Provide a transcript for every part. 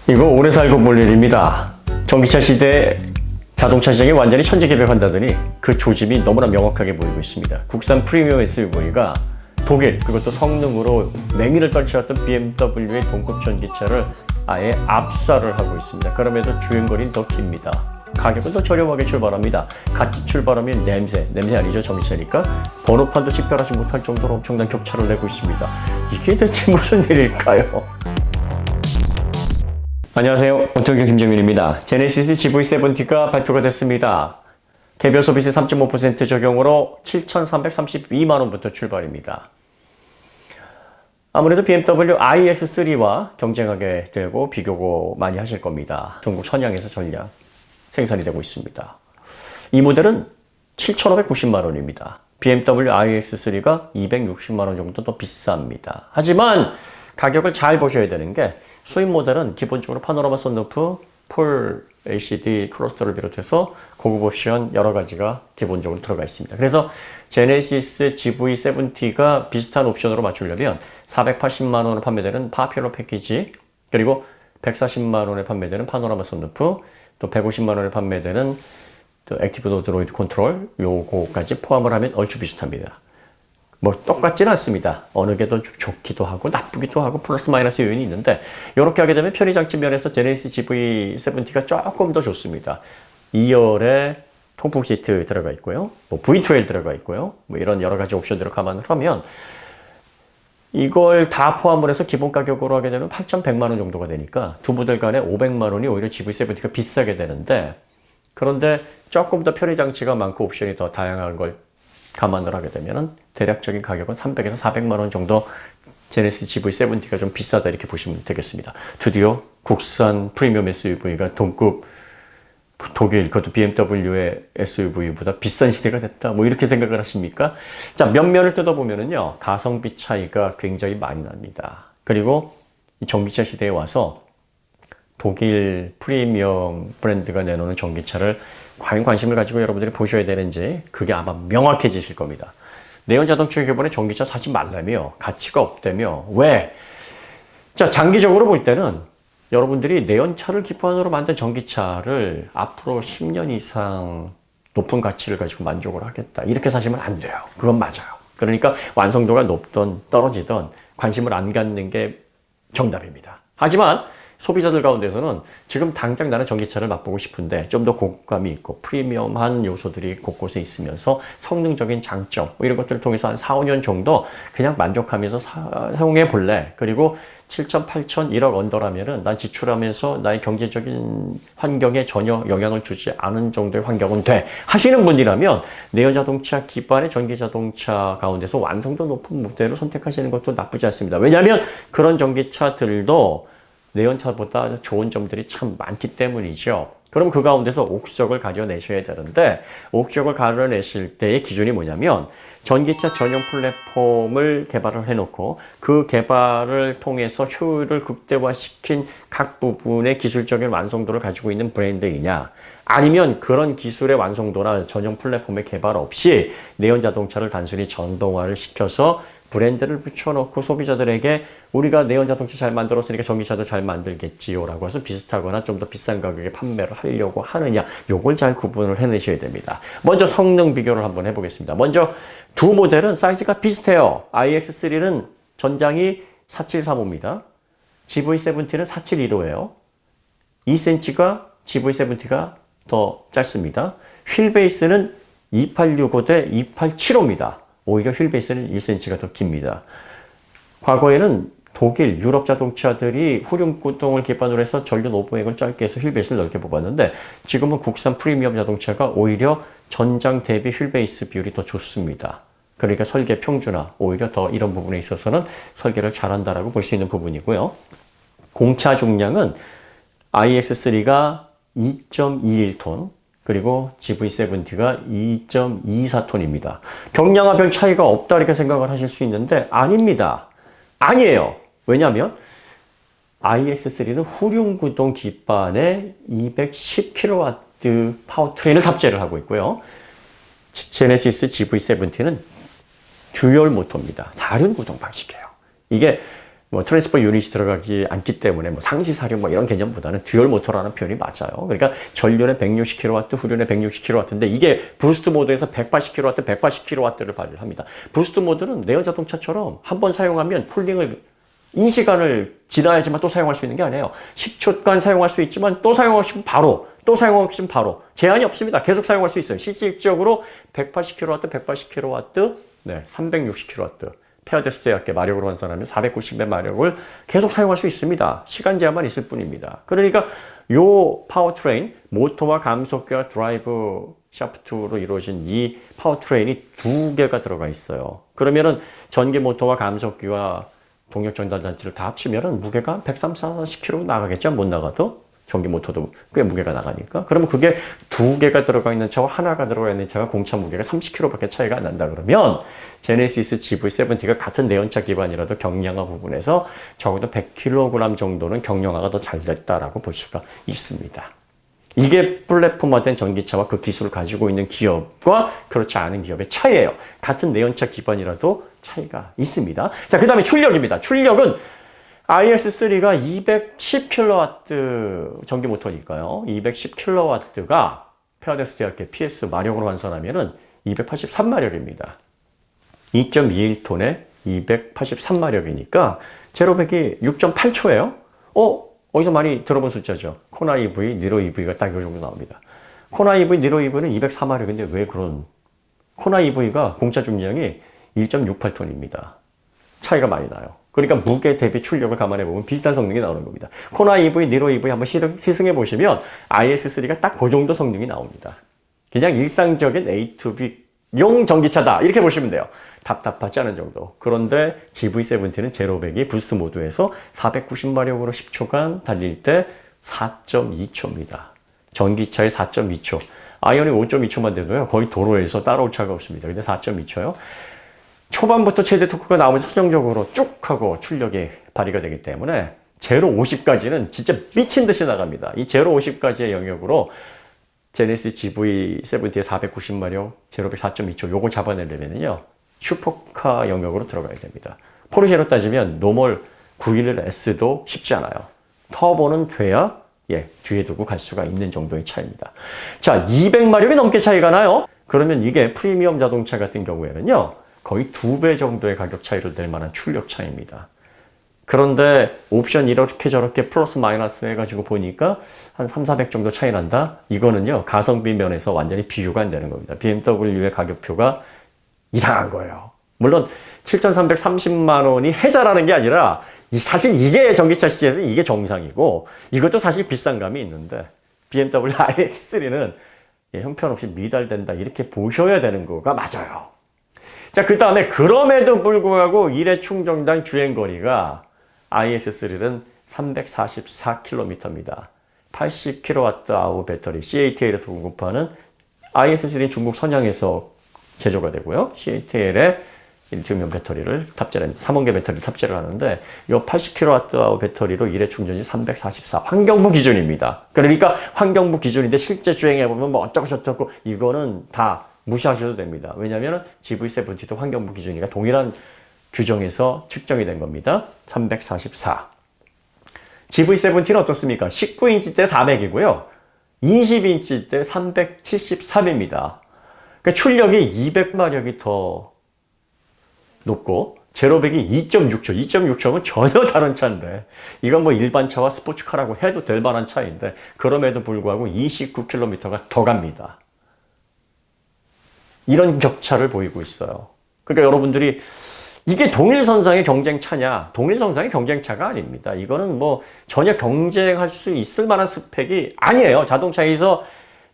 이거 오래 살고 볼 일입니다. 전기차 시대에 자동차 시장이 완전히 천지개벽한다더니 그 조짐이 너무나 명확하게 보이고 있습니다. 국산 프리미엄 SUV가 독일, 그것도 성능으로 맹위를 떨쳐왔던 BMW의 동급 전기차를 아예 압살을 하고 있습니다. 그럼에도 주행거리는 더 깁니다. 가격은 더 저렴하게 출발합니다. 같이 출발하면 냄새 아니죠, 전기차니까. 번호판도 식별하지 못할 정도로 엄청난 격차를 내고 있습니다. 이게 대체 무슨 일일까요? 안녕하세요, 오토교 김정윤입니다. 제네시스 GV70가 발표가 됐습니다. 개별 소비세 3.5% 적용으로 7,332만원부터 출발입니다. 아무래도 BMW iX3와 경쟁하게 되고 비교고 많이 하실 겁니다. 중국 선양에서 전량 생산이 되고 있습니다. 이 모델은 7,590만원입니다. BMW iX3가 260만원 정도 더 비쌉니다. 하지만 가격을 잘 보셔야 되는 게 수입 모델은 기본적으로 파노라마 선루프, 풀 LCD 클러스터를 비롯해서 고급 옵션 여러 가지가 기본적으로 들어가 있습니다. 그래서 제네시스 GV70가 비슷한 옵션으로 맞추려면 480만 원에 판매되는 파퓰러 패키지, 그리고 140만 원에 판매되는 파노라마 선루프, 또 150만 원에 판매되는 액티브 노드로이드 컨트롤, 요거까지 포함을 하면 얼추 비슷합니다. 뭐 똑같지는 않습니다. 어느 게 더 좋기도 하고 나쁘기도 하고 플러스 마이너스 요인이 있는데, 이렇게 하게 되면 편의장치 면에서 제네시스 GV70가 조금 더 좋습니다. 2열에 통풍 시트 들어가 있고요, 뭐 V12 들어가 있고요, 뭐 이런 여러 가지 옵션들을 감안을 하면 이걸 다 포함을 해서 기본 가격으로 하게 되면 8,100만 원 정도가 되니까 두 모델 간에 500만 원이 오히려 GV70가 비싸게 되는데, 그런데 조금 더 편의장치가 많고 옵션이 더 다양한 걸 감안을 하게 되면 대략적인 가격은 300에서 400만 원 정도 제네시스 GV70가 좀 비싸다 이렇게 보시면 되겠습니다. 드디어 국산 프리미엄 SUV가 동급 독일, 그것도 BMW의 SUV보다 비싼 시대가 됐다, 뭐 이렇게 생각을 하십니까? 자, 면면을 뜯어보면은요, 가성비 차이가 굉장히 많이 납니다. 그리고 이 전기차 시대에 와서 독일 프리미엄 브랜드가 내놓는 전기차를 과연 관심을 가지고 여러분들이 보셔야 되는지, 그게 아마 명확해지실 겁니다. 내연 자동차 기본에 전기차 사지 말라며, 가치가 없다며. 왜? 자, 장기적으로 볼 때는 여러분들이 내연차를 기반으로 만든 전기차를 앞으로 10년 이상 높은 가치를 가지고 만족을 하겠다, 이렇게 사시면 안 돼요. 그건 맞아요. 그러니까 완성도가 높든 떨어지든 관심을 안 갖는 게 정답입니다. 하지만 소비자들 가운데서는 지금 당장 나는 전기차를 맛보고 싶은데 좀 더 고급감이 있고 프리미엄한 요소들이 곳곳에 있으면서 성능적인 장점, 뭐 이런 것들을 통해서 한 4, 5년 정도 그냥 만족하면서 사용해 볼래. 그리고 7천, 8천, 1억 언더라면은 난 지출하면서 나의 경제적인 환경에 전혀 영향을 주지 않은 정도의 환경은 돼 하시는 분이라면 내연 자동차 기반의 전기 자동차 가운데서 완성도 높은 모델을 선택하시는 것도 나쁘지 않습니다. 왜냐하면 그런 전기차들도 내연차보다 좋은 점들이 참 많기 때문이죠. 그럼 그 가운데서 옥석을 가져내셔야 되는데, 옥석을 가져내실 때의 기준이 뭐냐면 전기차 전용 플랫폼을 개발을 해놓고 그 개발을 통해서 효율을 극대화시킨 각 부분의 기술적인 완성도를 가지고 있는 브랜드이냐, 아니면 그런 기술의 완성도나 전용 플랫폼의 개발 없이 내연 자동차를 단순히 전동화를 시켜서 브랜드를 붙여놓고 소비자들에게 우리가 내연 자동차 잘 만들었으니까 전기차도 잘 만들겠지요 라고 해서 비슷하거나 좀 더 비싼 가격에 판매를 하려고 하느냐, 요걸 잘 구분을 해내셔야 됩니다. 먼저 성능 비교를 한번 해보겠습니다. 먼저 두 모델은 사이즈가 비슷해요. iX3는 전장이 4735입니다. GV70는 4715예요. 2cm가 GV70가 더 짧습니다. 휠 베이스는 2865 대 2875입니다. 오히려 휠 베이스는 1cm가 더 깁니다. 과거에는 독일, 유럽 자동차들이 후륜구동을 기반으로 해서 전륜 오브액을 짧게 해서 휠 베이스를 넓게 뽑았는데, 지금은 국산 프리미엄 자동차가 오히려 전장 대비 휠 베이스 비율이 더 좋습니다. 그러니까 설계 평준화, 오히려 더 이런 부분에 있어서는 설계를 잘한다라고 볼 수 있는 부분이고요. 공차 중량은 iX3가 2.21톤, 그리고 GV70가 2.24톤입니다. 경량화 별 차이가 없다 이렇게 생각을 하실 수 있는데 아닙니다. 아니에요. 왜냐하면 iX3는 후륜구동 기반의 210kW 파워트레인을 탑재를 하고 있고요. 제네시스 GV70는 듀얼 모터입니다. 4륜 구동 방식이에요. 이게 뭐 트랜스퍼 유닛이 들어가지 않기 때문에 뭐 상시 사륜 뭐 이런 개념보다는 듀얼 모터라는 표현이 맞아요. 그러니까 전륜에 160kW, 후륜에 160kW인데 이게 부스트 모드에서 180kW, 180kW를 발휘합니다. 부스트 모드는 내연 자동차처럼 한번 사용하면 쿨링을 이 시간을 지나야지만 또 사용할 수 있는 게 아니에요. 10초간 사용할 수 있지만 또 사용하시면 바로, 또 사용하시면 바로. 제한이 없습니다. 계속 사용할 수 있어요. 실질적으로 180kW, 180kW, 네, 360kW. 페어데스 대학교 마력으로 환산하면 490의 마력을 계속 사용할 수 있습니다. 시간 제한만 있을 뿐입니다. 그러니까 요 파워트레인, 모터와 감속기와 드라이브 샤프트로 이루어진 이 파워트레인이 두 개가 들어가 있어요. 그러면은 전기 모터와 감속기와 동력 전달 장치를 다 합치면은 무게가 130, 40kg 나가겠죠? 못 나가도. 전기 모터도 꽤 무게가 나가니까. 그러면 그게 두 개가 들어가 있는 차와 하나가 들어가 있는 차가 공차 무게가 30kg밖에 차이가 안 난다 그러면 제네시스 GV70가 같은 내연차 기반이라도 경량화 부분에서 적어도 100kg 정도는 경량화가 더 잘 됐다라고 볼 수가 있습니다. 이게 플랫폼화된 전기차와 그 기술을 가지고 있는 기업과 그렇지 않은 기업의 차이예요. 같은 내연차 기반이라도 차이가 있습니다. 자, 그 다음에 출력입니다. 출력은 IS3가 210kW 전기 모터니까요. 210kW가 페어데스 대학교 PS 마력으로 환산하면은 283마력입니다. 2.21톤에 283마력이니까 제로백이 6.8초예요. 어디서 많이 들어본 숫자죠. 코나 EV, 니로 EV가 딱 이 정도 나옵니다. 코나 EV, 니로 EV는 204마력인데 왜 그런? 코나 EV가 공차 중량이 1.68톤입니다. 차이가 많이 나요. 그러니까 무게 대비 출력을 감안해 보면 비슷한 성능이 나오는 겁니다. 코나 EV, 니로 EV 한번 시승해 보시면 IS3가 딱 그 정도 성능이 나옵니다. 그냥 일상적인 A2B용 전기차다 이렇게 보시면 돼요. 답답하지 않은 정도. 그런데 GV70는 제로백이 부스트 모드에서 490마력으로 10초간 달릴 때 4.2초입니다. 전기차의 4.2초. 아이언이 5.2초만 돼도요. 거의 도로에서 따라올 차가 없습니다. 근데 4.2초요. 초반부터 최대 토크가 나오면서 수정적으로 쭉 하고 출력이 발휘가 되기 때문에 제로 50까지는 진짜 미친 듯이 나갑니다. 이 제로 50까지의 영역으로 제네시스 GV70의 490마력, 제로백 4.2초 요거 잡아내려면요. 슈퍼카 영역으로 들어가야 됩니다. 포르쉐로 따지면 노멀 911S도 쉽지 않아요. 터보는 돼야 뒤에 두고 갈 수가 있는 정도의 차이입니다. 자, 200마력이 넘게 차이가 나요. 그러면 이게 프리미엄 자동차 같은 경우에는요. 거의 2배 정도의 가격 차이를 낼 만한 출력 차이입니다. 그런데 옵션 이렇게 저렇게 플러스 마이너스 해가지고 보니까 한 3, 400 정도 차이 난다? 이거는요. 가성비 면에서 완전히 비교가 안 되는 겁니다. BMW의 가격표가 이상한 거예요. 물론 7,330만 원이 해자라는 게 아니라 사실 이게 전기차 시대에서 이게 정상이고 이것도 사실 비싼 감이 있는데 BMW iX3는 형편없이 미달된다 이렇게 보셔야 되는 거가 맞아요. 자, 그 다음에 그럼에도 불구하고 1회 충전당 주행거리가 IS3는 344km입니다. 80kWh 배터리 CATL에서 공급하는 IS3는 중국 선양에서 제조가 되고요. CATL에 리튬이온 배터리를 탑재를, 3원계 배터리를 탑재를 하는데 이 80kWh 배터리로 1회 충전이 344 환경부 기준입니다. 그러니까 환경부 기준인데 실제 주행해보면 뭐 어쩌고 저쩌고 이거는 다 무시하셔도 됩니다. 왜냐하면 GV70도 환경부 기준이니까 동일한 규정에서 측정이 된 겁니다. 344. GV70는 어떻습니까? 19인치 때 400이고요. 20인치 때 373입니다. 그러니까 출력이 200마력이 더 높고 제로백이 2.6초. 2.6초면 전혀 다른 차인데 이건 뭐 일반 차와 스포츠카라고 해도 될 만한 차인데 그럼에도 불구하고 29km가 더 갑니다. 이런 격차를 보이고 있어요. 그러니까 여러분들이 이게 동일선상의 경쟁차냐? 동일선상의 경쟁차가 아닙니다. 이거는 뭐 전혀 경쟁할 수 있을 만한 스펙이 아니에요. 자동차에서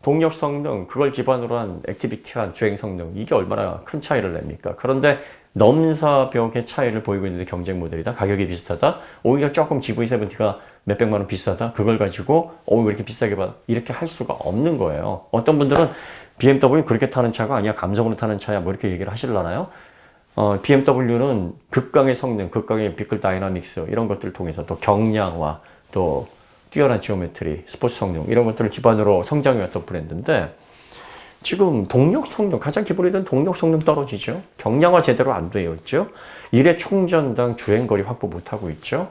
동력 성능, 그걸 기반으로 한 액티비티한 주행 성능, 이게 얼마나 큰 차이를 냅니까? 그런데 넘사벽의 차이를 보이고 있는데 경쟁 모델이다? 가격이 비슷하다? 오히려 조금 GV70가 몇백만 원 비싸다? 그걸 가지고 왜 이렇게 비싸게 받아? 이렇게 할 수가 없는 거예요. 어떤 분들은 BMW 그렇게 타는 차가 아니야, 감성으로 타는 차야, 뭐 이렇게 얘기를 하시려나요? BMW는 극강의 성능, 극강의 비클 다이나믹스 이런 것들을 통해서 또 경량화, 또 뛰어난 지오메트리, 스포츠 성능 이런 것들을 기반으로 성장해왔던 브랜드인데 지금 동력 성능, 가장 기본이 된 동력 성능 떨어지죠. 경량화 제대로 안 되어 있죠. 일회 충전당 주행거리 확보 못하고 있죠.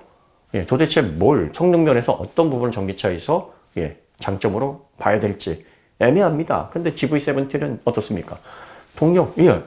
예, 도대체 뭘 성능 면에서 어떤 부분을 전기차에서 예, 장점으로 봐야 될지 애매합니다. 근데 GV70는 어떻습니까? 동력, 예,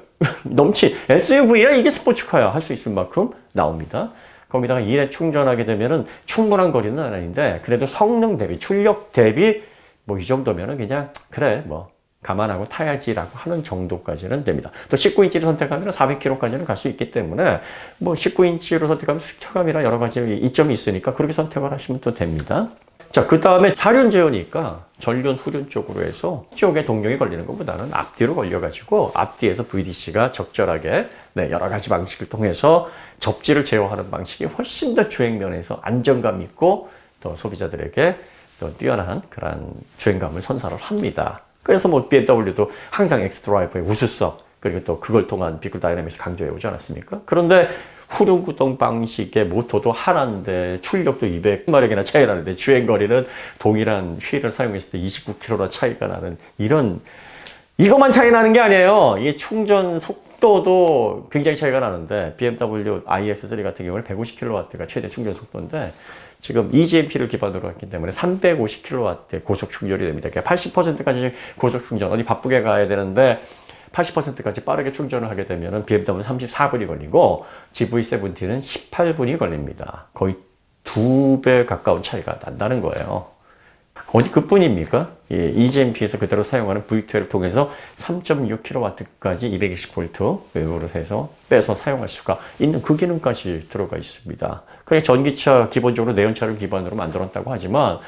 SUV야 이게 스포츠카야 할 수 있을 만큼 나옵니다. 거기다가 일회 충전하게 되면은 충분한 거리는 아닌데 그래도 성능 대비, 출력 대비 뭐 이 정도면은 그냥 그래 뭐 감안하고 타야지라고 하는 정도까지는 됩니다. 또 19인치를 선택하면 400km까지는 갈 수 있기 때문에 뭐 19인치로 선택하면 승차감이나 여러 가지 이점이 있으니까 그렇게 선택을 하시면 또 됩니다. 자, 그 다음에 4륜 제어니까 전륜, 후륜 쪽으로 해서 쪽에 동력이 걸리는 것보다는 앞뒤로 걸려가지고 앞뒤에서 VDC가 적절하게 네, 여러 가지 방식을 통해서 접지를 제어하는 방식이 훨씬 더 주행면에서 안정감 있고 또 소비자들에게 또 뛰어난 그런 주행감을 선사를 합니다. 그래서 뭐 BMW도 항상 엑스드라이버의 우수성 그리고 또 그걸 통한 비클 다이내믹스 강조해 오지 않았습니까? 그런데 후륜 구동 방식의 모터도 하나인데 출력도 200마력이나 차이 나는데 주행거리는 동일한 휠을 사용했을 때 29km나 차이가 나는 이것만 차이 나는 게 아니에요. 이게 충전 속도도 굉장히 차이가 나는데 BMW iX3 같은 경우는 150kW가 최대 충전 속도인데 지금 eGMP를 기반으로 했기 때문에 350kW 고속 충전이 됩니다. 그러니까 80%까지 고속 충전, 어디 바쁘게 가야 되는데 80%까지 빠르게 충전을 하게 되면 BMW는 34분이 걸리고 GV70는 18분이 걸립니다. 거의 2배 가까운 차이가 난다는 거예요. 어디 그뿐입니까? 예, eGMP에서 그대로 사용하는 V12를 통해서 3.6kW까지 220V 외부로 해서 빼서 사용할 수가 있는 그 기능까지 들어가 있습니다. 그래 전기차 기본적으로 내연차를 기반으로 만들었다고 하지만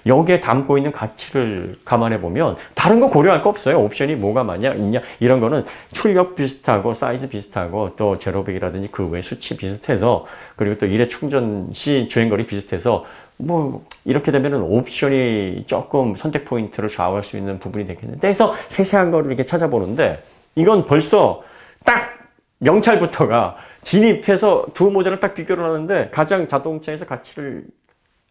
여기에 담고 있는 가치를 감안해 보면 다른 거 고려할 거 없어요. 옵션이 뭐가 많냐 있냐 이런 거는 출력 비슷하고 사이즈 비슷하고 또 제로백이라든지 그 외 수치 비슷해서 그리고 또 일회 충전 시 주행거리 비슷해서 뭐 이렇게 되면은 옵션이 조금 선택 포인트를 좌우할 수 있는 부분이 되겠는데 해서 세세한 거를 이렇게 찾아보는데 이건 벌써 딱 명찰부터가 진입해서 두 모델을 딱 비교를 하는데 가장 자동차에서 가치를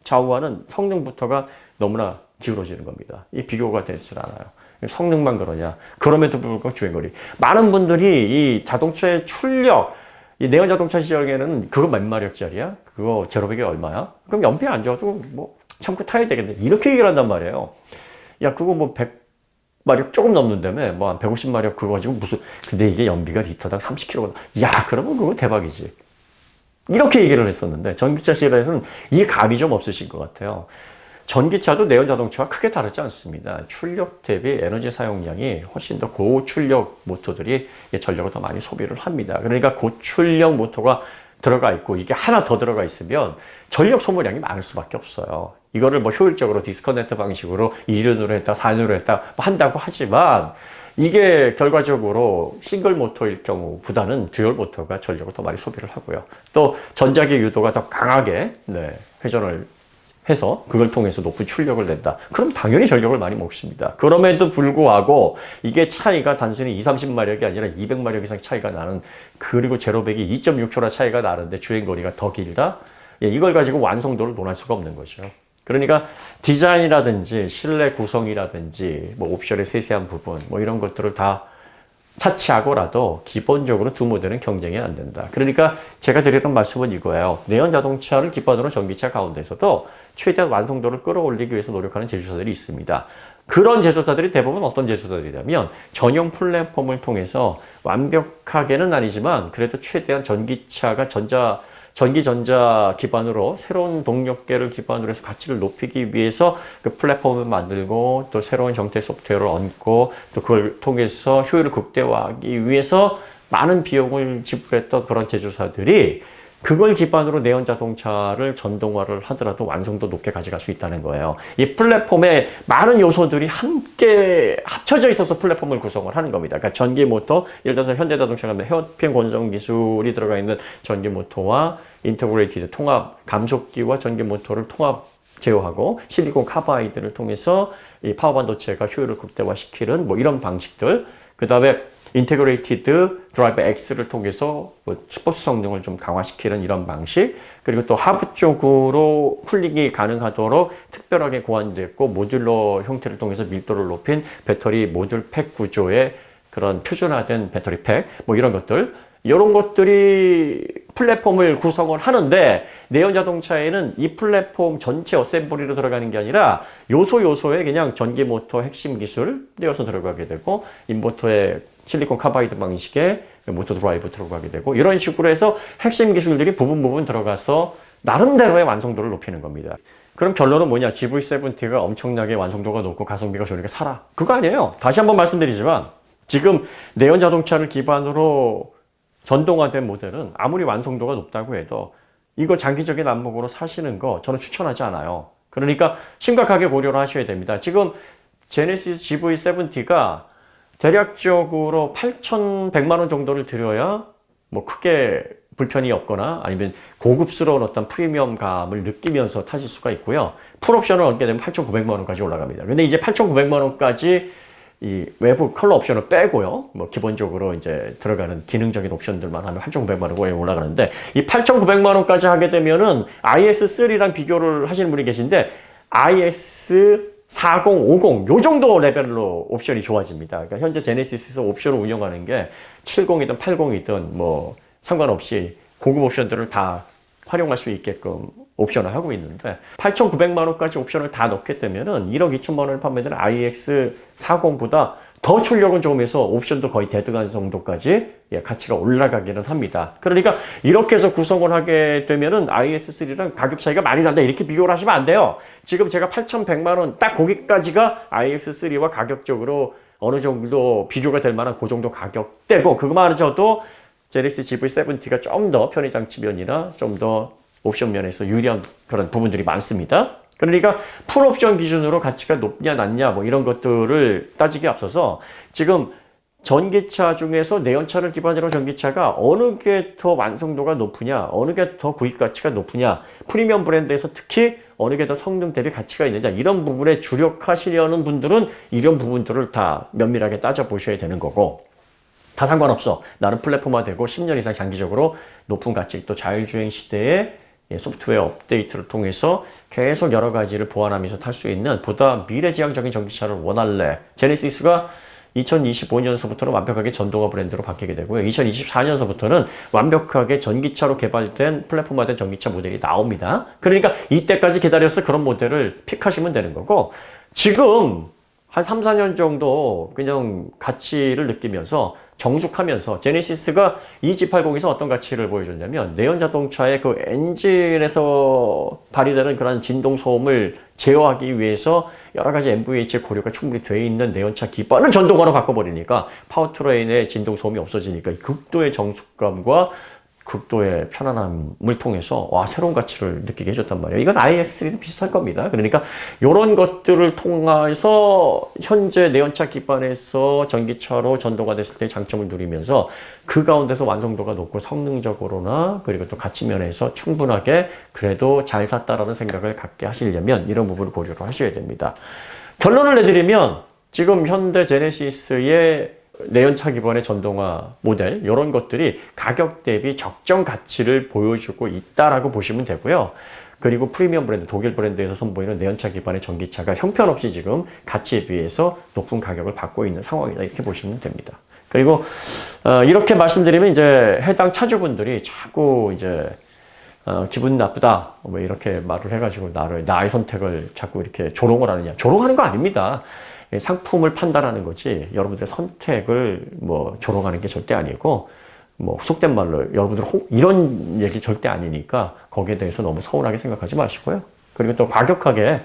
좌우하는 성능부터가 너무나 기울어지는 겁니다. 이 비교가 되질 않아요. 성능만 그러냐. 그럼에도 불구하고 주행거리. 많은 분들이 이 자동차의 출력, 이 내연 자동차 시장에는 그거 몇 마력짜리야? 그거 제로백이 얼마야? 그럼 연비 안 좋아도 뭐 참고 타야 되겠네. 이렇게 얘기를 한단 말이에요. 야, 그거 뭐 100마력 조금 넘는다며. 뭐 한 150마력 그거 가지고 무슨, 근데 이게 연비가 리터당 30km. 야, 그러면 그거 대박이지. 이렇게 얘기를 했었는데 전기차 시장에서는 이 감이 좀 없으신 것 같아요. 전기차도 내연 자동차와 크게 다르지 않습니다. 출력 대비 에너지 사용량이 훨씬 더 고출력 모터들이 전력을 더 많이 소비를 합니다. 그러니까 고출력 모터가 들어가 있고 이게 하나 더 들어가 있으면 전력 소모량이 많을 수밖에 없어요. 이거를 뭐 효율적으로 디스커넥트 방식으로 2륜으로 했다, 4륜으로 했다 뭐 한다고 하지만 이게 결과적으로 싱글 모터일 경우보다는 듀얼 모터가 전력을 더 많이 소비를 하고요. 또 전자기 유도가 더 강하게 회전을 해서 그걸 통해서 높은 출력을 낸다. 그럼 당연히 전력을 많이 먹습니다. 그럼에도 불구하고 이게 차이가 단순히 2, 30마력이 아니라 200마력 이상 차이가 나는 그리고 제로백이 2.6초나 차이가 나는데 주행거리가 더 길다? 예, 이걸 가지고 완성도를 논할 수가 없는 거죠. 그러니까 디자인이라든지 실내 구성이라든지 뭐 옵션의 세세한 부분 뭐 이런 것들을 다 차치하고라도 기본적으로 두 모델은 경쟁이 안 된다. 그러니까 제가 드렸던 말씀은 이거예요. 내연 자동차를 기반으로 전기차 가운데서도 최대한 완성도를 끌어올리기 위해서 노력하는 제조사들이 있습니다. 그런 제조사들이 대부분 어떤 제조사들이냐면 전용 플랫폼을 통해서 완벽하게는 아니지만 그래도 최대한 전기차가 전기전자 기반으로 새로운 동력계를 기반으로 해서 가치를 높이기 위해서 그 플랫폼을 만들고 또 새로운 형태의 소프트웨어를 얹고 또 그걸 통해서 효율을 극대화하기 위해서 많은 비용을 지불했던 그런 제조사들이 그걸 기반으로 내연 자동차를 전동화를 하더라도 완성도 높게 가져갈 수 있다는 거예요. 이 플랫폼에 많은 요소들이 함께 합쳐져 있어서 플랫폼을 구성을 하는 겁니다. 그러니까 전기 모터, 예를 들어서 현대자동차가 헤어핀 권성 기술이 들어가 있는 전기 모터와 인터그레이티드 통합 감속기와 전기 모터를 통합 제어하고 실리콘 카바이드를 통해서 이 파워 반도체가 효율을 극대화시키는 뭐 이런 방식들. 그 다음에 인테그레이티드 드라이브 X를 통해서 뭐 스포츠 성능을 좀 강화시키는 이런 방식, 그리고 또 하부 쪽으로 쿨링이 가능하도록 특별하게 고안됐고 모듈러 형태를 통해서 밀도를 높인 배터리 모듈 팩 구조의 그런 표준화된 배터리 팩, 뭐 이런 것들, 이런 것들이 플랫폼을 구성을 하는데, 내연 자동차에는 이 플랫폼 전체 어셈블리로 들어가는 게 아니라 요소에 그냥 전기 모터 핵심 기술 떼어서 들어가게 되고, 인버터에 실리콘 카바이드 방식의 모터 드라이브 들어가게 되고, 이런 식으로 해서 핵심 기술들이 부분 들어가서 나름대로의 완성도를 높이는 겁니다. 그럼 결론은 뭐냐? GV70가 엄청나게 완성도가 높고 가성비가 좋으니까 사라. 그거 아니에요. 다시 한번 말씀드리지만 지금 내연 자동차를 기반으로 전동화된 모델은 아무리 완성도가 높다고 해도 이거 장기적인 안목으로 사시는 거 저는 추천하지 않아요. 그러니까 심각하게 고려를 하셔야 됩니다. 지금 제네시스 GV70가 대략적으로 8,100만 원 정도를 들여야 뭐 크게 불편이 없거나 아니면 고급스러운 어떤 프리미엄감을 느끼면서 타실 수가 있고요. 풀옵션을 얻게 되면 8,900만 원까지 올라갑니다. 근데 이제 8,900만 원까지 이 외부 컬러 옵션을 빼고요. 뭐 기본적으로 이제 들어가는 기능적인 옵션들만 하면 8,900만 원에 올라가는데, 이 8,900만 원까지 하게 되면은 IS3랑 비교를 하시는 분이 계신데 IS 4050 요 정도 레벨로 옵션이 좋아집니다. 그러니까 현재 제네시스에서 옵션을 운영하는 게 70이든 80이든 뭐 상관없이 고급 옵션들을 다 활용할 수 있게끔 옵션을 하고 있는데, 8,900만 원까지 옵션을 다 넣게 되면은 1억 2천만 원에 판매되는 IX40보다 더 출력은 좀 해서 옵션도 거의 대등한 정도까지 가치가 올라가기는 합니다. 그러니까 이렇게 해서 구성을 하게 되면은 IS3랑 가격 차이가 많이 난다 이렇게 비교를 하시면 안 돼요. 지금 제가 8,100만 원 딱 거기까지가 IS3와 가격적으로 어느 정도 비교가 될 만한 그 정도 가격대고, 그거마저도 제네시스 GV70가 좀 더 편의 장치면이나 좀 더 옵션 면에서 유리한 그런 부분들이 많습니다. 그러니까 풀옵션 기준으로 가치가 높냐 낮냐 뭐 이런 것들을 따지기 앞서서 지금 전기차 중에서 내연차를 기반으로 전기차가 어느 게 더 완성도가 높으냐, 어느 게 더 구입 가치가 높으냐, 프리미엄 브랜드에서 특히 어느 게 더 성능 대비 가치가 있느냐, 이런 부분에 주력하시려는 분들은 이런 부분들을 다 면밀하게 따져보셔야 되는 거고, 다 상관없어. 나는 플랫폼화되고 10년 이상 장기적으로 높은 가치, 또 자율주행 시대에 소프트웨어 업데이트를 통해서 계속 여러 가지를 보완하면서 탈 수 있는 보다 미래지향적인 전기차를 원할래. 제네시스가 2025년서부터는 완벽하게 전동화 브랜드로 바뀌게 되고요. 2024년서부터는 완벽하게 전기차로 개발된 플랫폼화된 전기차 모델이 나옵니다. 그러니까 이때까지 기다려서 그런 모델을 픽하시면 되는 거고, 지금 한 3, 4년 정도 그냥 가치를 느끼면서 정숙하면서 제네시스가 이 G80에서 어떤 가치를 보여줬냐면, 내연 자동차의 그 엔진에서 발휘되는 그런 진동 소음을 제어하기 위해서 여러 가지 MVH의 고려가 충분히 되어 있는 내연차 기반을 전동화로 바꿔버리니까 파워트레인의 진동 소음이 없어지니까 극도의 정숙감과 극도의 편안함을 통해서 새로운 가치를 느끼게 해줬단 말이에요. 이건 IS3도 비슷할 겁니다. 그러니까 이런 것들을 통해서 현재 내연차 기반에서 전기차로 전동화 됐을 때 장점을 누리면서 그 가운데서 완성도가 높고 성능적으로나 그리고 또 가치 면에서 충분하게 그래도 잘 샀다라는 생각을 갖게 하시려면 이런 부분을 고려를 하셔야 됩니다. 결론을 내드리면 지금 현대 제네시스의 내연차 기반의 전동화 모델, 이런 것들이 가격 대비 적정 가치를 보여주고 있다라고 보시면 되고요. 그리고 프리미엄 브랜드, 독일 브랜드에서 선보이는 내연차 기반의 전기차가 형편없이 지금 가치에 비해서 높은 가격을 받고 있는 상황이다, 이렇게 보시면 됩니다. 그리고 이렇게 말씀드리면 이제 해당 차주분들이 자꾸 이제 기분 나쁘다 뭐 이렇게 말을 해가지고 나의 선택을 자꾸 이렇게 조롱을 하느냐. 조롱하는 거 아닙니다. 상품을 판단하는 거지 여러분들의 선택을 뭐 조롱하는 게 절대 아니고, 뭐 속된 말로 여러분들 이런 얘기 절대 아니니까 거기에 대해서 너무 서운하게 생각하지 마시고요. 그리고 또 과격하게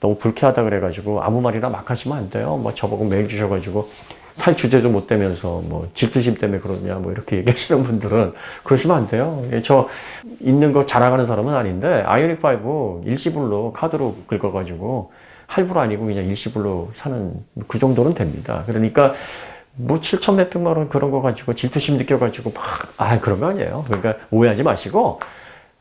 너무 불쾌하다 그래가지고 아무 말이나 막 하시면 안 돼요. 뭐 저보고 메일 주셔가지고 살 주제도 못 되면서 뭐 질투심 때문에 그러냐 뭐 이렇게 얘기하시는 분들은 그러시면 안 돼요. 저 있는 거 자랑하는 사람은 아닌데 아이오닉5 일시불로 카드로 긁어가지고 할부로 아니고 그냥 일시불로 사는 그 정도는 됩니다. 그러니까 뭐 7천 몇백만 원 그런 거 가지고 질투심 느껴가지고 그런 거 아니에요. 그러니까 오해하지 마시고,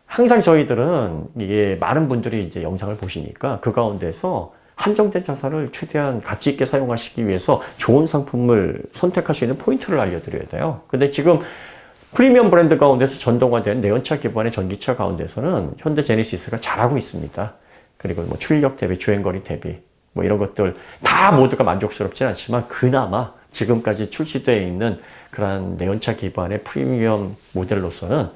항상 저희들은 이게 많은 분들이 이제 영상을 보시니까 그 가운데서 한정된 자산을 최대한 가치 있게 사용하시기 위해서 좋은 상품을 선택할 수 있는 포인트를 알려드려야 돼요. 근데 지금 프리미엄 브랜드 가운데서 전동화된 내연차 기반의 전기차 가운데서는 현대 제네시스가 잘하고 있습니다. 그리고 뭐 출력 대비, 주행거리 대비 뭐 이런 것들 다 모두가 만족스럽진 않지만 그나마 지금까지 출시되어 있는 그러한 내연차 기반의 프리미엄 모델로서는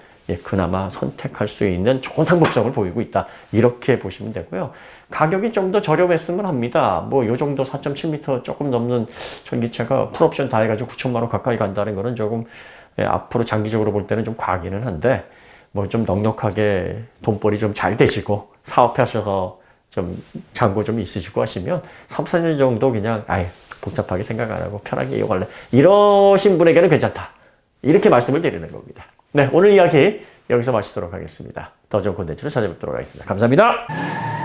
그나마 선택할 수 있는 좋은 상품성을 보이고 있다. 이렇게 보시면 되고요. 가격이 좀 더 저렴했으면 합니다. 뭐 요 정도 4.7m 조금 넘는 전기차가 풀옵션 다 해가지고 9천만 원 가까이 간다는 거는 조금 앞으로 장기적으로 볼 때는 좀 과하기는 한데 뭐 좀 넉넉하게 돈벌이 좀 잘 되시고 사업하셔서 좀 잔고 좀 있으시고 하시면 3, 4년 정도 그냥 아예 복잡하게 생각 안 하고 편하게 이용할래 이러신 분에게는 괜찮다. 이렇게 말씀을 드리는 겁니다. 네, 오늘 이야기 여기서 마치도록 하겠습니다. 더 좋은 콘텐츠로 찾아뵙도록 하겠습니다. 감사합니다.